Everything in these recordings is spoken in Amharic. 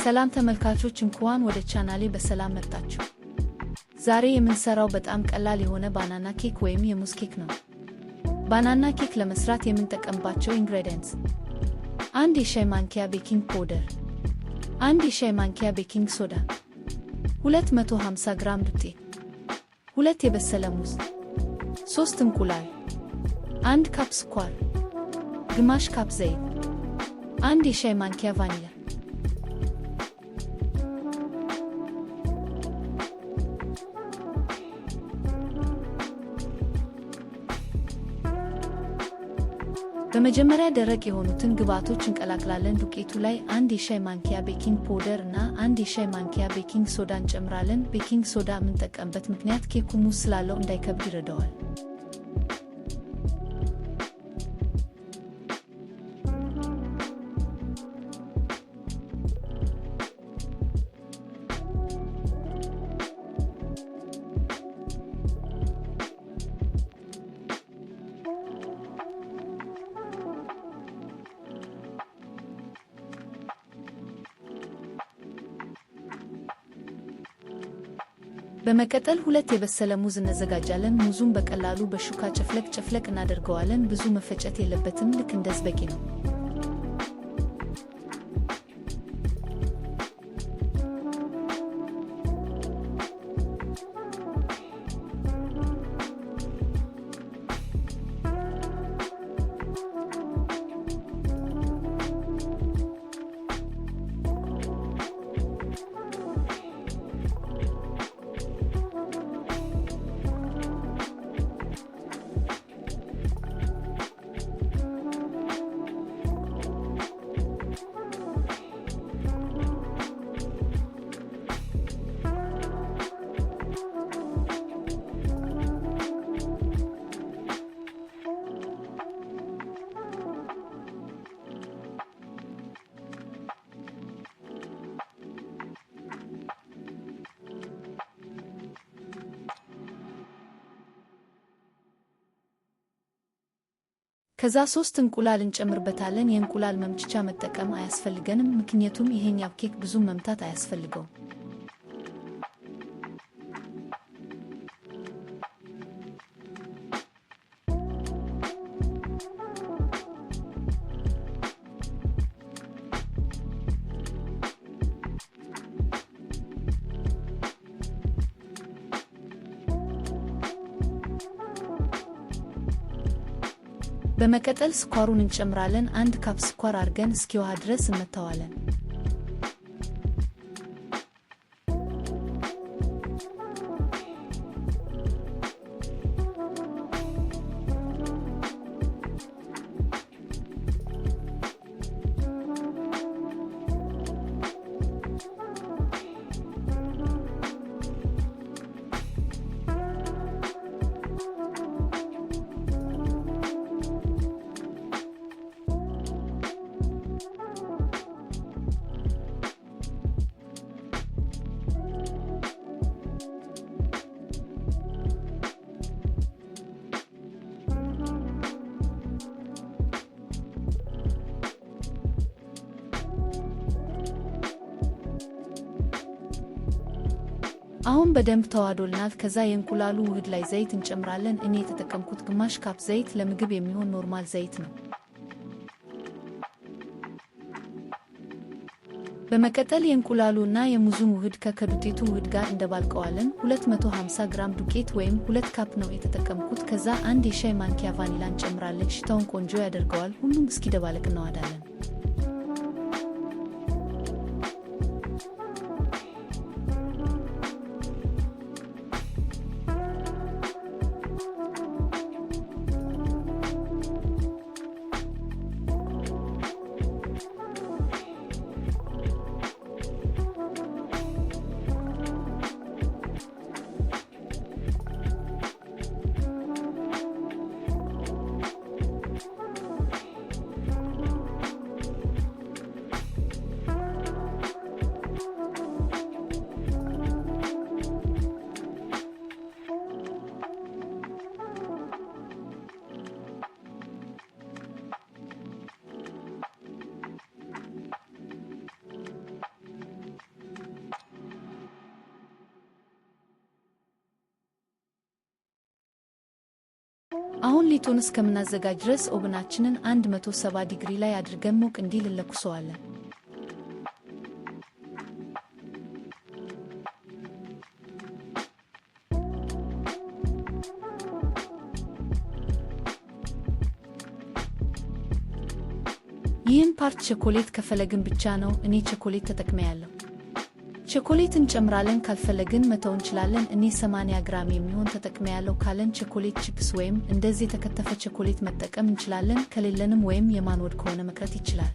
ሰላም ተመልካቾች እንኳን ወደ ቻናሌ በሰላም መጣችሁ። ዛሬ የምንሰራው በጣም ቀላል የሆነ ባናና ኬክ ወይም የሙዝ ኬክ ነው። ባናና ኬክ ለመስራት የምንጠቀምባቸው ኢንግሬዲየንትስ: 1 የሻይ ማንኪያ ቤኪንግ ፓውደር፣ 1 የሻይ ማንኪያ ቤኪንግ ሶዳ፣ 250 ግራም ዱቄት፣ 2 የበሰለ ሙዝ፣ 3 እንቁላል፣ 1 ካፕ ስኳር፣ ግማሽ ካፕ ዘይት፣ 1 የሻይ ማንኪያ ቫኒላ። በመጀመሪያ ደረቅ የሆኑትን ግብአቶች እንቀላቅላለን። ዱቄቱ ላይ 1 የሻይ ማንኪያ ቤኪንግ ፓውደር እና 1 የሻይ ማንኪያ ቤኪንግ ሶዳ እንጨምራለን። ቤኪንግ ሶዳ የምንጠቀምበት ምክንያት ኬኩ ሙዝ ስላለው እንዳይከብድ ይረዳዋል። በመቀጠል 2 የበሰለ ሙዝ እናዘጋጃለን። ሙዙን በቀላሉ በሹካ ጨፍለቅ እናደርገዋለን። ብዙ መፈጨት የለበትም፣ ልክ እንደዚህ በቂ ነው። ከዛ 3 እንቁላል እንጨምርበታለን። የእንቁላል መምቻ መጠቀም አያስፈልገንም፣ ምክንያቱም ይሄኛው ኬክ ብዙ መምታት አያስፈልገውም። በመቀጠል ስኳሩን እንጨምራለን። 1 ካፕ ስኳር አድርገን እስኪዋሃ ድረስ እንመታዋለን። አሁን በደንብ ተዋህዶልናል። ከዛ የእንቁላሉ ውህድ ላይ ዘይት እንጨምራለን። እኔ የተጠቀምኩት ግማሽ ካፕ ዘይት ለምግብ የሚሆን ኖርማል ዘይት ነው። በመቀጠል የእንቁላሉ እና የሙዙን ውህድ ከዱቄቱ ውህድ ጋር እንደባልቀዋለን። 250 ግራም ዱቄት ወይም 2 ካፕ ነው የተጠቀምኩት። ከዛ 1 የሻይ ማንኪያ ቫኒላ እንጨምራለን። ሽታውን ቆንጆ ያደርገዋል። ሁሉም እስኪደባለቅ እናዋዳለን። አሁን ሊጡን እስከምናዘጋጅ ድረስ ኦቨናችንን 170 ዲግሪ ላይ አድርገን ሞቅ እንዲል እንለኩሰዋለን። ይህን ፓርት ቸኮሌት ከፈለግን ብቻ ነው። እኔ ቸኮሌት ተጠቅሜያለሁ። ቸኮሌት እንጨምራለን ካልፈለግን መተው እንችላለን። እኔ 80 ግራም የሚሆን ተጠቅሜያለሁ። ካለን ቸኮሌት ቺፕስ ወይም እንደዚህ የተከተፈ ቸኮሌት መጠቀም እንችላለን። ከሌለንም ወይም የማንወድ ከሆነ መቅረት ይችላል።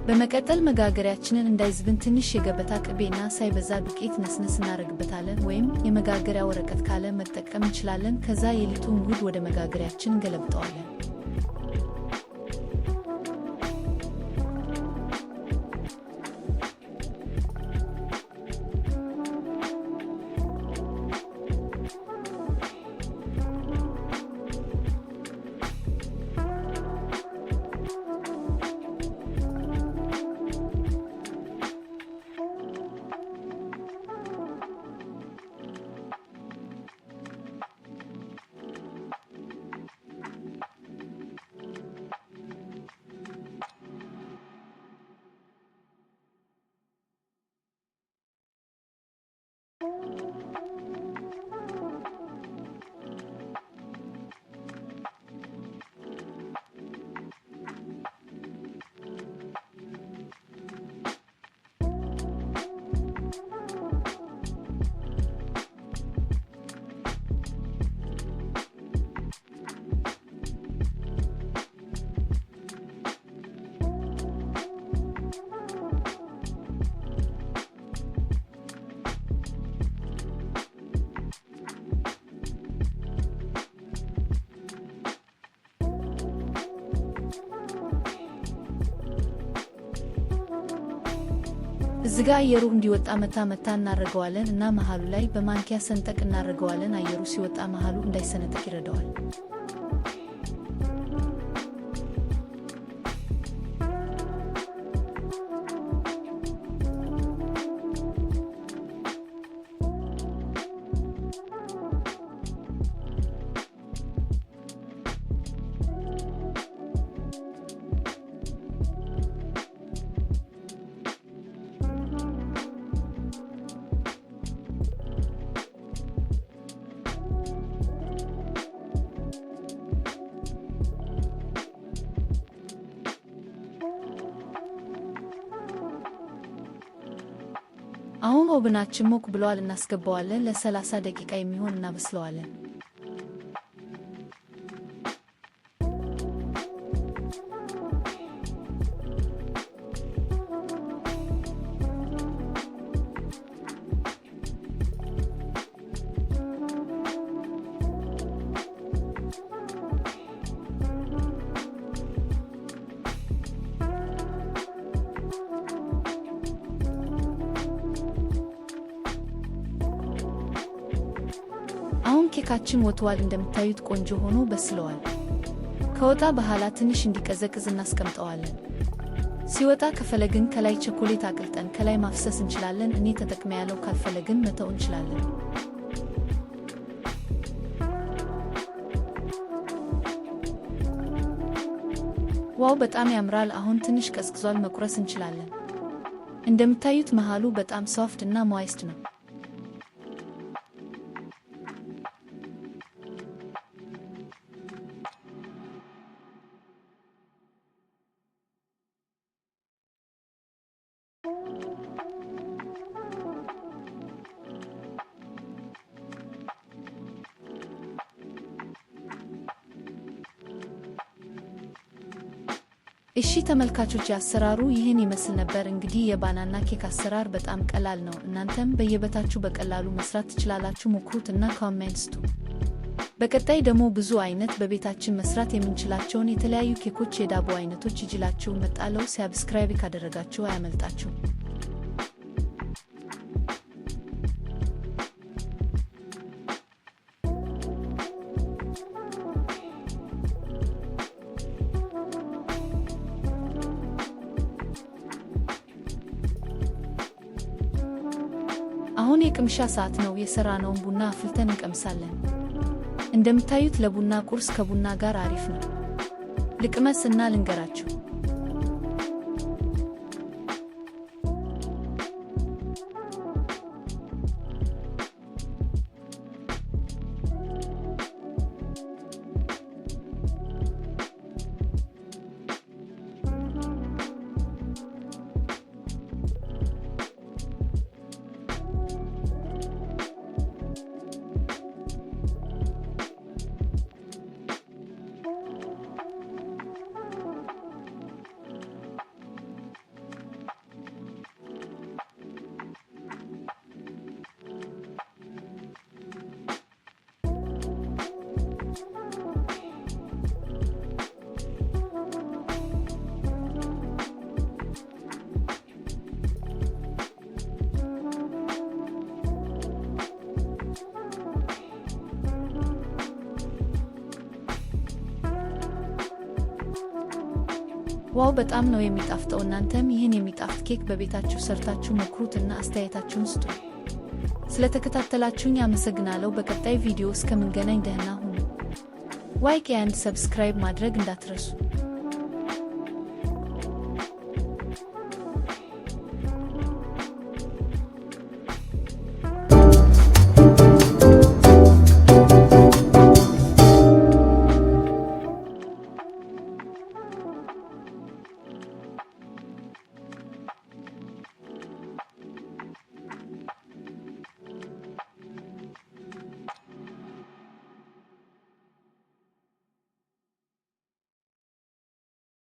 በመቀጠል መጋገሪያችንን እንዳይዝብን ትንሽ የገበታ ቅቤና ሳይበዛ ዱቄት ነስነስ እናደርግበታለን። ወይም የመጋገሪያ ወረቀት ካለ መጠቀም እንችላለን። ከዛ የሊጡን ጉድ ወደ መጋገሪያችን እንገለብጠዋለን። እዚጋ አየሩ እንዲወጣ መታ እናደርገዋለን እና መሃሉ ላይ በማንኪያ ሰንጠቅ እናደርገዋለን። አየሩ ሲወጣ መሃሉ እንዳይሰነጠቅ ይረዳዋል። አሁን ኦቨናችን ሞቅ ብሏል። እናስገባዋለን። ለ30 ደቂቃ የሚሆን እናበስለዋለን። አሁን ኬካችን ወጥቷል። እንደምታዩት ቆንጆ ሆኖ በስለዋል። ከወጣ በኋላ ትንሽ እንዲቀዘቅዝ እናስቀምጠዋለን። ሲወጣ ከፈለግን ከላይ ቸኮሌት አቅልጠን ከላይ ማፍሰስ እንችላለን። እኔ ተጠቅሜያለሁ። ካልፈለግን መተው እንችላለን። ዋው በጣም ያምራል። አሁን ትንሽ ቀዝቅዟል፣ መቁረስ እንችላለን። እንደምታዩት መሃሉ በጣም ሶፍት እና ሞይስት ነው። እሺ ተመልካቾች አሰራሩ ይህን ይመስል ነበር። እንግዲህ የባናና ኬክ አሰራር በጣም ቀላል ነው። እናንተም በየቤታችሁ በቀላሉ መስራት ትችላላችሁ። ሞክሩት እና ኮሜንት ስጡ። በቀጣይ ደግሞ ብዙ አይነት በቤታችን መስራት የምንችላቸውን የተለያዩ ኬኮች፣ የዳቦ አይነቶች ይዤላችሁ እመጣለሁ። ሰብስክራይብ ካደረጋችሁ አያመልጣችሁ። አሁን የቅምሻ ሰዓት ነው። የሰራነውን ቡና አፍልተን እንቀምሳለን። እንደምታዩት ለቡና ቁርስ ከቡና ጋር አሪፍ ነው። ልቅመስ እና ልንገራችሁ። ዋው በጣም ነው የሚጣፍጠው። እናንተም ይህን የሚጣፍጥ ኬክ በቤታችሁ ሰርታችሁ ሞክሩት እና አስተያየታችሁን ስጡ። ስለተከታተላችሁኝ አመሰግናለሁ። በቀጣይ ቪዲዮ እስከምንገናኝ ደህና ሁኑ። ላይክ እና ሰብስክራይብ ማድረግ እንዳትረሱ።